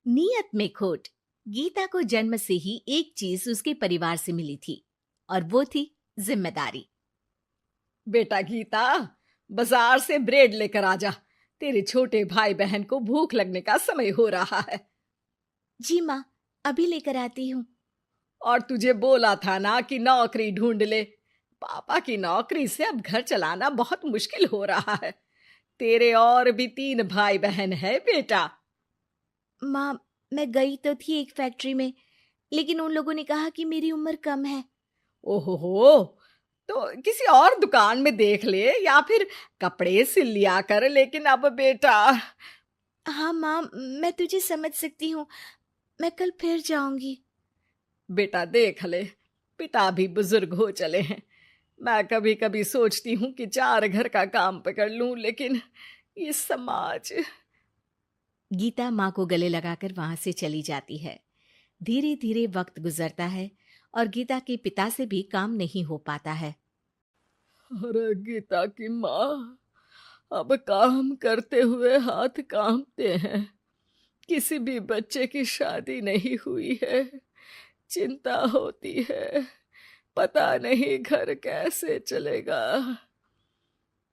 नियत में खोट। गीता को जन्म से ही एक चीज उसके परिवार से मिली थी और वो थी जिम्मेदारी। बेटा गीता, बाजार से ब्रेड लेकर आ जा। तेरे छोटे भाई बहन को भूख लगने का समय हो रहा है। जी माँ, अभी लेकर आती हूँ। और तुझे बोला था ना कि नौकरी ढूंढ ले। पापा की नौकरी से अब घर चलाना बहुत मुश्किल हो रहा है। तेरे और भी 3 भाई बहन है बेटा। माँ, मैं गई तो थी एक फैक्ट्री में, लेकिन उन लोगों ने कहा कि मेरी उम्र कम है। ओहो, तो किसी और दुकान में देख ले या फिर कपड़े सिल लिया कर। लेकिन अब बेटा। हाँ माँ, मैं तुझे समझ सकती हूँ। मैं कल फिर जाऊंगी। बेटा देख ले, पिता भी बुजुर्ग हो चले हैं। मैं कभी कभी सोचती हूँ कि 4 घर का काम पकड़ लूं, लेकिन ये समाज। गीता माँ को गले लगाकर वहां से चली जाती है। धीरे धीरे वक्त गुजरता है और गीता के पिता से भी काम नहीं हो पाता है। अरे गीता की माँ, अब काम करते हुए हाथ कांपते हैं। किसी भी बच्चे की शादी नहीं हुई है। चिंता होती है, पता नहीं घर कैसे चलेगा।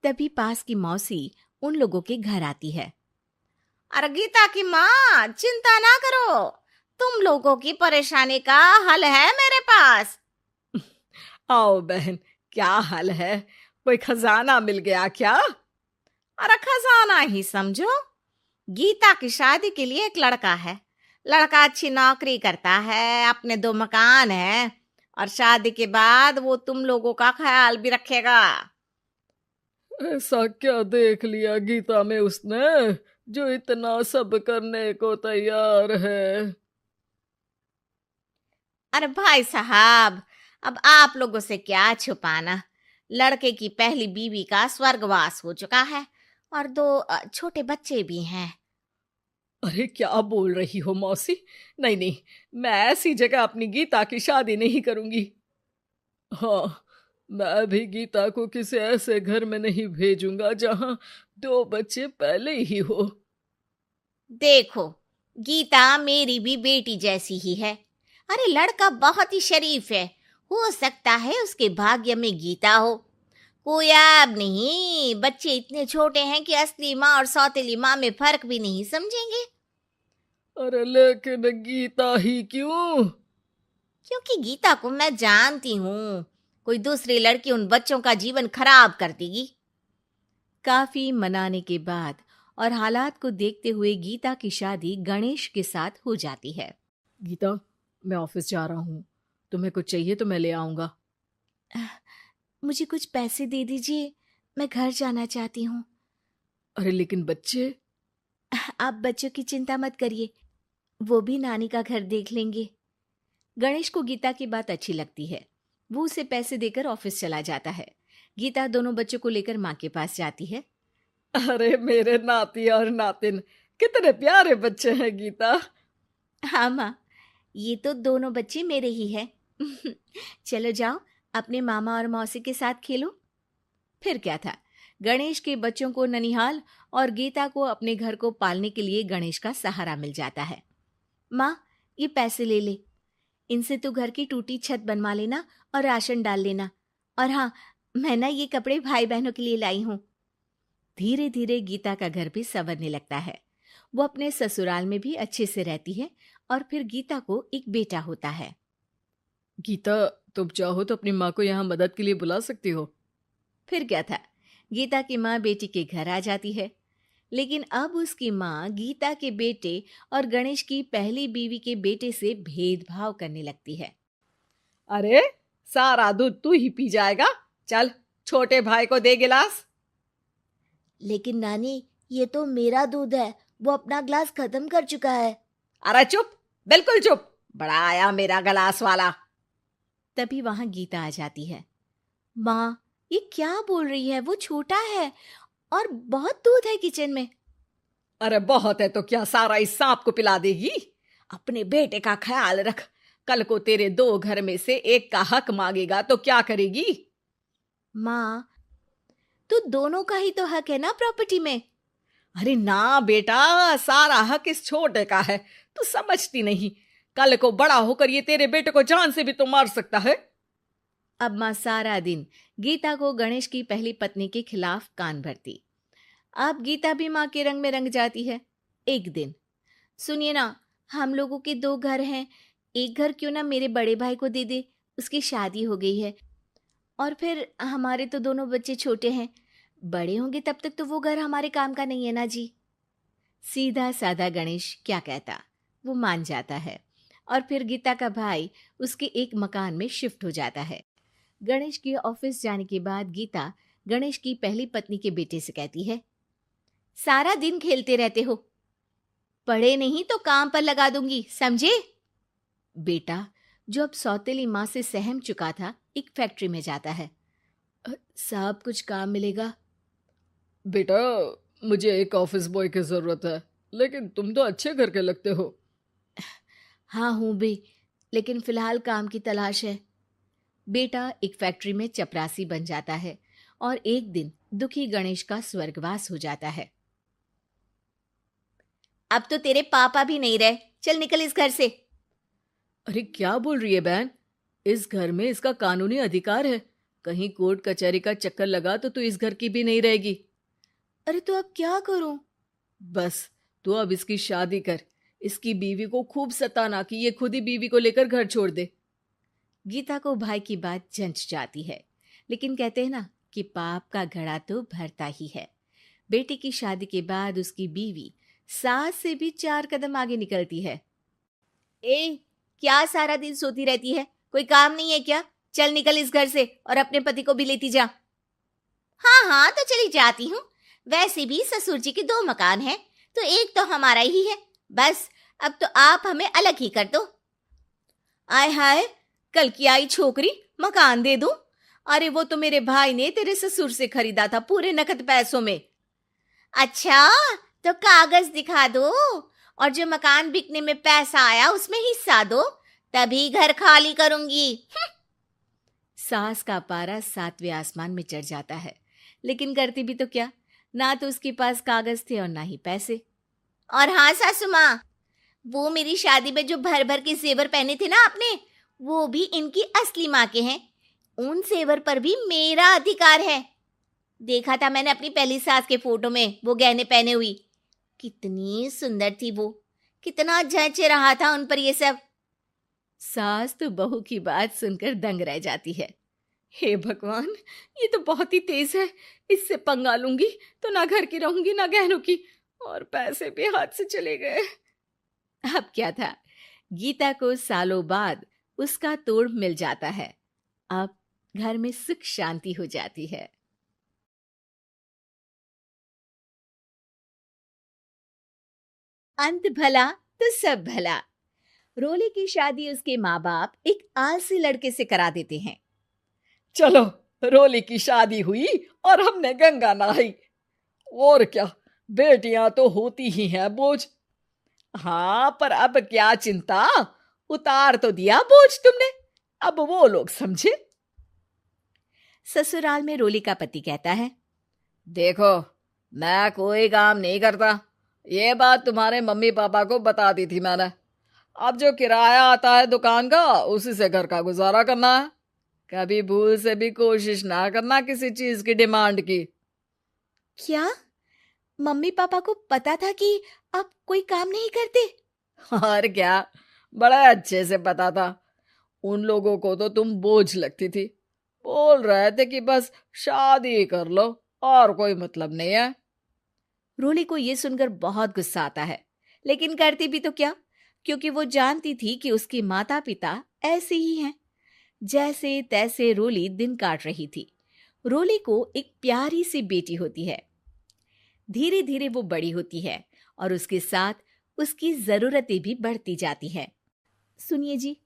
तभी पास की मौसी उन लोगों के घर आती है। अरे गीता की माँ, चिंता ना करो। तुम लोगों की परेशानी का हल है मेरे पास। आओ बहन, क्या हाल है? कोई खजाना मिल गया क्या? अरे खजाना ही समझो। गीता की शादी के लिए एक लड़का है। लड़का अच्छी नौकरी करता है, अपने 2 मकान है और शादी के बाद वो तुम लोगों का ख्याल भी रखेगा। ऐसा क्या देख लिया गीता में उसने जो इतना सब करने को तैयार है? अरे भाई साहब, अब आप लोगों से क्या छुपाना। लड़के की पहली बीवी का स्वर्गवास हो चुका है और 2 छोटे बच्चे भी हैं। अरे क्या बोल रही हो मौसी? नहीं नहीं, मैं ऐसी जगह अपनी गीता की शादी नहीं करूंगी। हाँ, मैं भी गीता को किसी ऐसे घर में नहीं भेजूंगा जहां 2 बच्चे पहले ही हो। देखो, गीता मेरी भी बेटी जैसी ही है। अरे लड़का बहुत ही शरीफ है। हो सकता है उसके भाग्य में गीता हो। कोई ऐब नहीं, बच्चे इतने छोटे हैं कि असली माँ और सौतेली माँ में फर्क भी नहीं समझेंगे। अरे लेकिन गीता ही क्यों? क्योंकि गीता को मैं जानती हूँ। कोई दूसरी लड़की उन बच्चों का जीवन खराब कर देगी। काफी मनाने के बाद और हालात को देखते हुए गीता की शादी गणेश के साथ हो जाती है। गीता, मैं ऑफिस जा रहा हूँ। तुम्हें कुछ चाहिए तो मैं ले आऊंगा। मुझे कुछ पैसे दे दीजिए, मैं घर जाना चाहती हूँ। अरे लेकिन बच्चे। आप बच्चों की चिंता मत करिए, वो भी नानी का घर देख लेंगे। गणेश को गीता की बात अच्छी लगती है। वो उसे पैसे देकर ऑफिस चला जाता है। गीता दोनों बच्चों को लेकर माँ के पास जाती है। अरे मेरे नाती और नातिन, कितने प्यारे बच्चे हैं गीता। हाँ माँ, ये तो दोनों बच्चे मेरे ही हैं। चलो जाओ, अपने मामा और मौसी के साथ खेलो। फिर क्या था, गणेश के बच्चों को ननिहाल और गीता को अपने घर को पालने के लिए गणेश का सहारा मिल जाता है। माँ, ये पैसे ले ले, इनसे तू घर की टूटी छत बनवा लेना और राशन डाल लेना। और हाँ, मैं ना ये कपड़े भाई बहनों के लिए लाई हूँ। धीरे धीरे गीता का घर भी संवरने लगता है। वो अपने ससुराल में भी अच्छे से रहती है और फिर गीता को एक बेटा होता है। गीता, तुम चाहो तो अपनी माँ को यहाँ मदद के लिए बुला सकती हो। फिर क्या था, गीता की माँ बेटी के घर आ जाती है। लेकिन अब उसकी माँ गीता के बेटे और गणेश की पहली बीवी के बेटे से भेदभाव करने लगती है। अरे, सारा दूध तू ही पी जाएगा। चल, छोटे भाई को दे गिलास। लेकिन नानी, ये तो मेरा दूध है, वो अपना ग्लास खत्म कर चुका है। अरे चुप, बिल्कुल चुप। बड़ा आया मेरा गिलास वाला। तभी वहां गीता आ जाती है। माँ, ये क्या बोल रही है, वो छोटा है और बहुत दूध है किचन में। अरे बहुत है तो क्या सारा इस सांप को पिला देगी? अपने बेटे का ख्याल रख। कल को तेरे 2 घर में से एक का हक मांगेगा तो क्या करेगी? माँ, तो दोनों का ही तो हक है ना प्रॉपर्टी में। अरे ना बेटा, सारा हक इस छोटे का है, तू समझती नहीं। कल को बड़ा होकर ये तेरे बेटे को जान से भी तो मार सकता है। अब माँ सारा दिन गीता को गणेश की पहली पत्नी के खिलाफ कान भरती। अब गीता भी माँ के रंग में रंग जाती है। एक दिन, सुनिए ना, हम लोगों के 2 घर हैं, एक घर क्यों ना मेरे बड़े भाई को दे दे, उसकी शादी हो गई है। और फिर हमारे तो दोनों बच्चे छोटे हैं, बड़े होंगे तब तक तो वो घर हमारे काम का नहीं है ना जी। सीधा साधा गणेश क्या कहता, वो मान जाता है और फिर गीता का भाई उसके एक मकान में शिफ्ट हो जाता है। गणेश के ऑफिस जाने के बाद गीता गणेश की पहली पत्नी के बेटे से कहती है, सारा दिन खेलते रहते हो, पढ़े नहीं तो काम पर लगा दूंगी, समझे? बेटा, जो अब सौतेली माँ से सहम चुका था, एक फैक्ट्री में जाता है। साहब, कुछ काम मिलेगा? बेटा, मुझे एक ऑफिस बॉय की जरूरत है, लेकिन तुम तो अच्छे घर के लगते हो। हाँ हूँ भी, लेकिन फिलहाल काम की तलाश है। बेटा एक फैक्ट्री में चपरासी बन जाता है और एक दिन दुखी गणेश का स्वर्गवास हो जाता है। अब तो तेरे पापा भी नहीं रहे, चल निकल इस घर से। अरे क्या बोल रही है बहन, इस घर में इसका कानूनी अधिकार है, कहीं कोर्ट कचहरी का चक्कर लगा तो तू इस घर की भी नहीं रहेगी। अरे तो अब क्या करूं? बस तू अब इसकी शादी कर, इसकी बीवी को खूब सताना कि ये खुद ही बीवी को लेकर घर छोड़ दे। गीता को भाई की बात जंच जाती है, लेकिन कहते हैं ना कि पाप का घड़ा तो भरता ही है। बेटी की शादी के बाद उसकी बीवी सास से भी 4 कदम आगे निकलती है। ए, क्या सारा दिन सोती रहती है, कोई काम नहीं है क्या? चल निकल इस घर से और अपने पति को भी लेती जा। हाँ हाँ तो चली जाती हूँ, वैसे भी ससुर जी के 2 मकान हैं, तो एक तो हमारा ही है, बस अब तो आप हमें अलग ही कर दो। आय हाय, कल की आई छोकरी, मकान दे दूं? अरे वो तो मेरे भाई ने तेरे ससुर से खरीदा था पूरे नकद पैसों में। अच्छा, तो कागज दिखा दो और जो मकान बिकने में पैसा आया उसमें हिस्सा दो, तभी घर खाली करूंगी। सास का पारा 7वें आसमान में चढ़ जाता है, लेकिन करती भी तो क्या, ना तो उसके पास कागज थे और ना ही पैसे। और हाँ सासू माँ, वो मेरी शादी में जो भर भर के जेवर पहने थे ना आपने, वो भी इनकी असली माँ के हैं, उन जेवर पर भी मेरा अधिकार है। देखा था मैंने अपनी पहली सास के फोटो में वो गहने पहने हुई, कितनी सुंदर थी वो, कितना जच रहा था उन पर ये सब। सास तो बहू की बात सुनकर दंग रह जाती है। हे भगवान, ये तो बहुत ही तेज है, इससे पंगा लूंगी तो ना घर की रहूंगी ना गहनों की, और पैसे भी हाथ से चले गए। अब क्या था, गीता को सालों बाद उसका तोड़ मिल जाता है। अब घर में सुख शांति हो जाती है। अंत भला तो सब भला। रोली की शादी उसके माँ बाप एक आलसी लड़के से करा देते हैं। चलो, रोली की शादी हुई और हमने गंगा नहाई, और क्या, बेटियां तो होती ही हैं बोझ। हाँ, पर अब क्या चिंता, उतार तो दिया बोझ तुमने, अब वो लोग समझे। ससुराल में रोली का पति कहता है, देखो, मैं कोई काम नहीं करता, ये बात तुम्हारे मम्मी पापा को बता दी थी मैंने। अब जो किराया आता है दुकान का, उसी से घर का गुजारा करना है। कभी भूल से भी कोशिश ना करना किसी चीज की डिमांड की। क्या मम्मी पापा को पता था कि आप कोई काम नहीं करते? और क्या, बड़ा अच्छे से पता था। उन लोगों को तो तुम बोझ लगती थी, बोल रहे थे कि बस शादी कर लो और कोई मतलब नहीं है। रोली को यह सुनकर बहुत गुस्सा आता है, लेकिन करती भी तो क्या, क्योंकि वो जानती थी कि उसके माता पिता ऐसे ही हैं। जैसे तैसे रोली दिन काट रही थी। रोली को एक प्यारी सी बेटी होती है। धीरे धीरे वो बड़ी होती है और उसके साथ उसकी जरूरतें भी बढ़ती जाती हैं। सुनिए जी,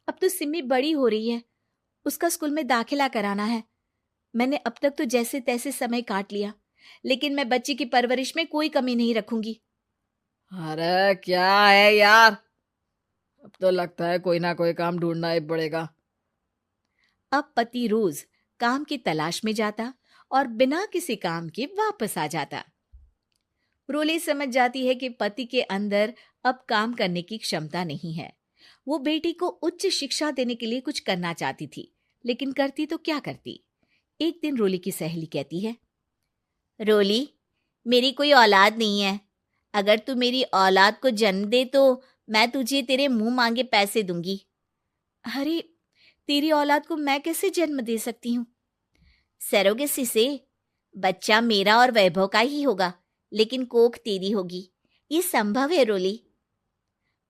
अब तो सिमी बड़ी हो रही है, उसका स्कूल में दाखिला कराना है। मैंने अब तक तो जैसे तैसे समय काट लिया, लेकिन मैं बच्ची की परवरिश में कोई कमी नहीं रखूंगी। अरे क्या है यार, अब तो लगता है कोई ना कोई काम ढूंढना ही पड़ेगा। अब पति रोज काम की तलाश में जाता और बिना किसी काम के वापस आ जाता। रोली समझ जाती है कि पति के अंदर अब काम करने की क्षमता नहीं है। वो बेटी को उच्च शिक्षा देने के लिए कुछ करना चाहती थी, लेकिन करती तो क्या करती। एक दिन रोली की सहेली कहती है, रोली, मेरी कोई औलाद नहीं है। अगर तू मेरी औलाद को जन्म दे तो मैं तुझे तेरे मुंह मांगे पैसे दूंगी। अरे, तेरी औलाद को मैं कैसे जन्म दे सकती हूँ? सरोगेसी से। बच्चा मेरा और वैभव का ही होगा, लेकिन कोख तेरी होगी। ये संभव है रोली।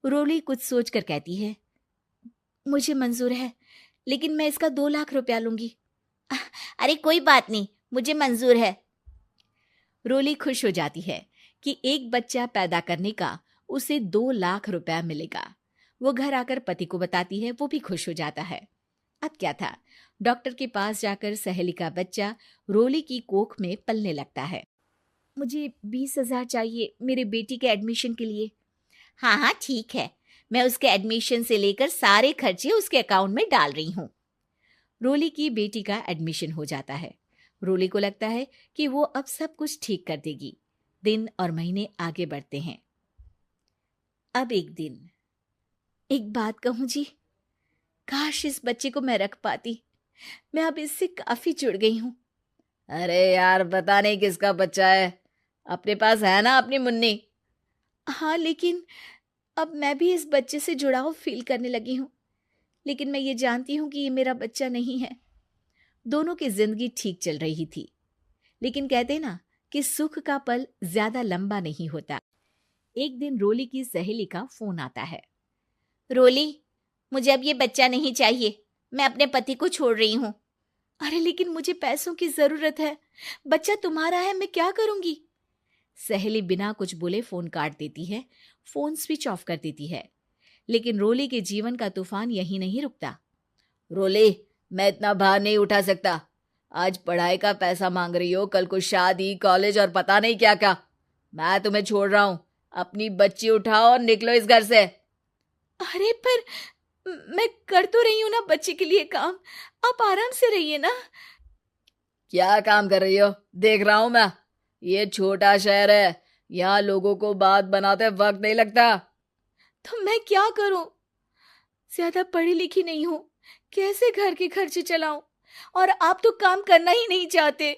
रोली कुछ सोचकर कहती है, मुझे मंजूर है, लेकिन मैं इसका 2 लाख रुपया लूंगी। अरे कोई बात नहीं, मुझे मंजूर है। रोली खुश हो जाती है कि एक बच्चा पैदा करने का उसे 2 लाख रुपया मिलेगा। वो घर आकर पति को बताती है, वो भी खुश हो जाता है। अब क्या था, डॉक्टर के पास जाकर सहेली का बच्चा रोली की कोख में पलने लगता है। मुझे 20,000 चाहिए मेरे बेटी के एडमिशन के लिए। हाँ हाँ ठीक है, मैं उसके एडमिशन से लेकर सारे खर्चे उसके अकाउंट में डाल रही हूँ। रोली की बेटी का एडमिशन हो जाता है। रोली को लगता है कि वो अब सब कुछ ठीक कर देगी। दिन और महीने आगे बढ़ते हैं। अब एक दिन, एक बात कहूं जी, काश इस बच्चे को मैं रख पाती। मैं अब इससे काफी जुड़ गई हूं। अरे यार, पता नहीं किसका बच्चा है, अपने पास है ना अपनी मुन्नी। हाँ, लेकिन अब मैं भी इस बच्चे से जुड़ाव फील करने लगी हूँ। लेकिन मैं ये जानती हूँ कि ये मेरा बच्चा नहीं है। दोनों की जिंदगी ठीक चल रही थी, लेकिन कहते ना कि सुख का पल ज्यादा लंबा नहीं होता। एक दिन रोली की सहेली का फोन आता है। रोली, मुझे अब ये बच्चा नहीं चाहिए, मैं अपने पति को छोड़ रही हूँ। अरे लेकिन मुझे पैसों की जरूरत है, बच्चा तुम्हारा है, मैं क्या करूंगी? सहेली बिना कुछ बोले फोन काट देती है, फोन स्विच ऑफ कर देती है। लेकिन रोली के जीवन का तूफान यहीं नहीं रुकता। रोली, मैं इतना भार नहीं उठा सकता। आज पढ़ाई का पैसा मांग रही हो, कल को शादी, कॉलेज और पता नहीं क्या क्या। मैं तुम्हें छोड़ रहा हूँ। अपनी बच्ची उठाओ और निकलो इस घर से। अरे पर मैं कर तो रही हूं ना बच्चे के लिए काम, आप आराम से रहिए ना। क्या काम कर रही हो? देख रहा हूं मैं। ये छोटा शहर है, यहाँ लोगों को बात बनाते वक्त नहीं लगता। तो मैं क्या करूं? ज्यादा पढ़ी लिखी नहीं हूं, कैसे घर के खर्चे चलाऊं? और आप तो काम करना ही नहीं चाहते।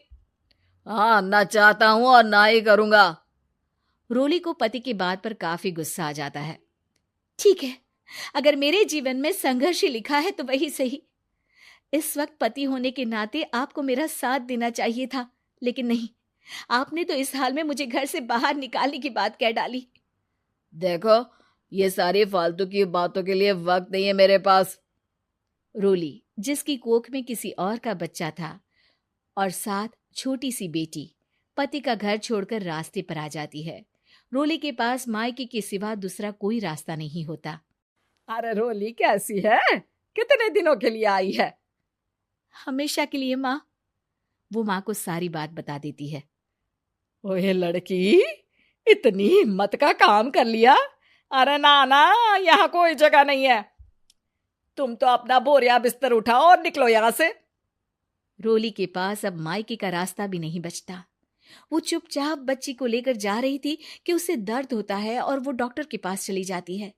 हाँ, ना चाहता हूं और ना ही करूंगा। रोली को पति की बात पर काफी गुस्सा आ जाता है। ठीक है, अगर मेरे जीवन में संघर्ष ही लिखा है तो वही सही। इस वक्त पति होने के नाते आपको मेरा साथ देना चाहिए था, लेकिन नहीं, आपने तो इस हाल में मुझे घर से बाहर निकालने की बात कह डाली। देखो, ये सारी फालतू की बातों के लिए वक्त नहीं है मेरे पास। रोली, जिसकी कोख में किसी और का बच्चा था और साथ छोटी सी बेटी, पति का घर छोड़कर रास्ते पर आ जाती है। रोली के पास मायके के सिवा दूसरा कोई रास्ता नहीं होता। अरे रोली, कैसी है? कितने दिनों के लिए आई है? हमेशा के लिए माँ। वो माँ को सारी बात बता देती है। ओए लड़की, इतनी हिम्मत का काम कर लिया? अरे ना ना, यहाँ कोई जगह नहीं है। तुम तो अपना बोरिया बिस्तर उठाओ और निकलो यहाँ से। रोली के पास अब मायके का रास्ता भी नहीं बचता। वो चुपचाप बच्ची को लेकर जा रही थी कि उसे दर्द होता है और वो डॉक्टर के पास चली जाती है।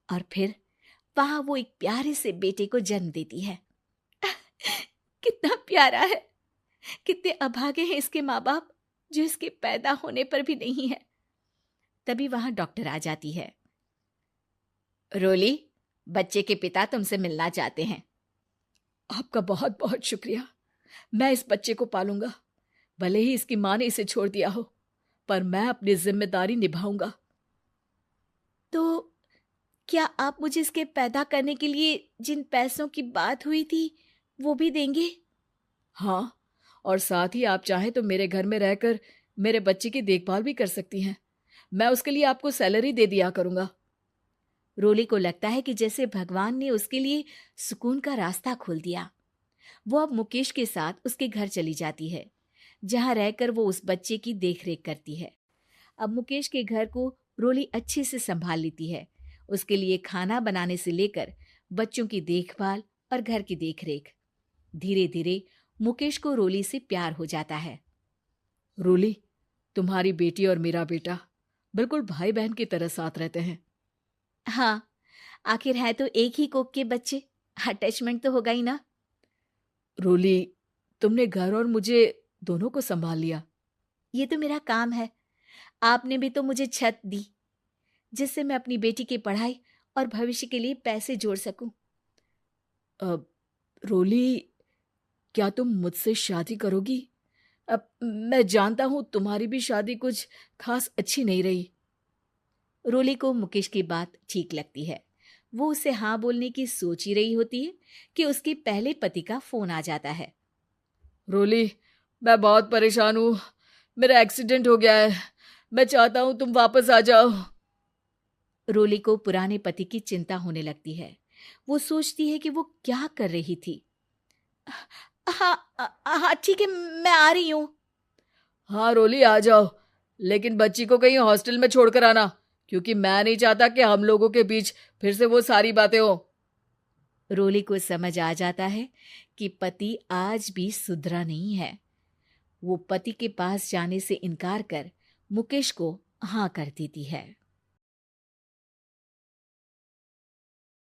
और फिर वहां वो एक प्यारे से बेटे को जन्म देती है। कितना प्यारा है, कितने अभागे हैं इसके माँ बाप जो इसके पैदा होने पर भी नहीं है। तभी वहां डॉक्टर आ जाती है। रोली, बच्चे के पिता तुमसे मिलना चाहते हैं। आपका बहुत बहुत शुक्रिया। मैं इस बच्चे को पालूंगा, भले ही इसकी माँ ने इसे छोड़ दिया हो, पर मैं अपनी जिम्मेदारी निभाऊंगा। तो क्या आप मुझे इसके पैदा करने के लिए जिन पैसों की बात हुई थी वो भी देंगे? हाँ, और साथ ही आप चाहें तो मेरे घर में रहकर मेरे बच्चे की देखभाल भी कर सकती हैं। मैं उसके लिए आपको सैलरी दे दिया करूंगा। रोली को लगता है कि जैसे भगवान ने उसके लिए सुकून का रास्ता खोल दिया। वो अब मुकेश के साथ उसके घर चली जाती है, जहां रहकर वो उस बच्चे की देखरेख करती है। अब मुकेश के घर को रोली अच्छे से संभाल लेती है, उसके लिए खाना बनाने से लेकर बच्चों की देखभाल और घर की देखरेख। धीरे धीरे मुकेश को रोली से प्यार हो जाता है। रोली, तुम्हारी बेटी और मेरा बेटा बिल्कुल भाई बहन की तरह साथ रहते हैं। हाँ, आखिर है तो एक ही कोख के बच्चे, अटैचमेंट तो होगा ही ना। रोली, तुमने घर और मुझे दोनों को संभाल लिया। ये तो मेरा काम है। आपने भी तो मुझे छत दी जिससे मैं अपनी बेटी की पढ़ाई और भविष्य के लिए पैसे जोड़ सकूं। अब रोली, क्या तुम मुझसे शादी करोगी? अब मैं जानता हूं तुम्हारी भी शादी कुछ खास अच्छी नहीं रही। रोली को मुकेश की बात ठीक लगती है। वो उसे हाँ बोलने की सोच ही रही होती है कि उसके पहले पति का फोन आ जाता है। रोली, मैं बहुत परेशान हूं। मेरा एक्सीडेंट हो गया है। मैं चाहता हूं तुम वापस आ जाओ। रोली को पुराने पति की चिंता होने लगती है। वो सोचती है कि वो क्या कर रही थी। हाँ हाँ, ठीक है, मैं आ रही हूँ। हाँ रोली, आ जाओ, लेकिन बच्ची को कहीं हॉस्टल में छोड़कर आना, क्योंकि मैं नहीं चाहता कि हम लोगों के बीच फिर से वो सारी बातें हो। रोली को समझ आ जाता है कि पति आज भी सुधरा नहीं है। वो पति के पास जाने से इनकार कर मुकेश को हाँ कर देती है।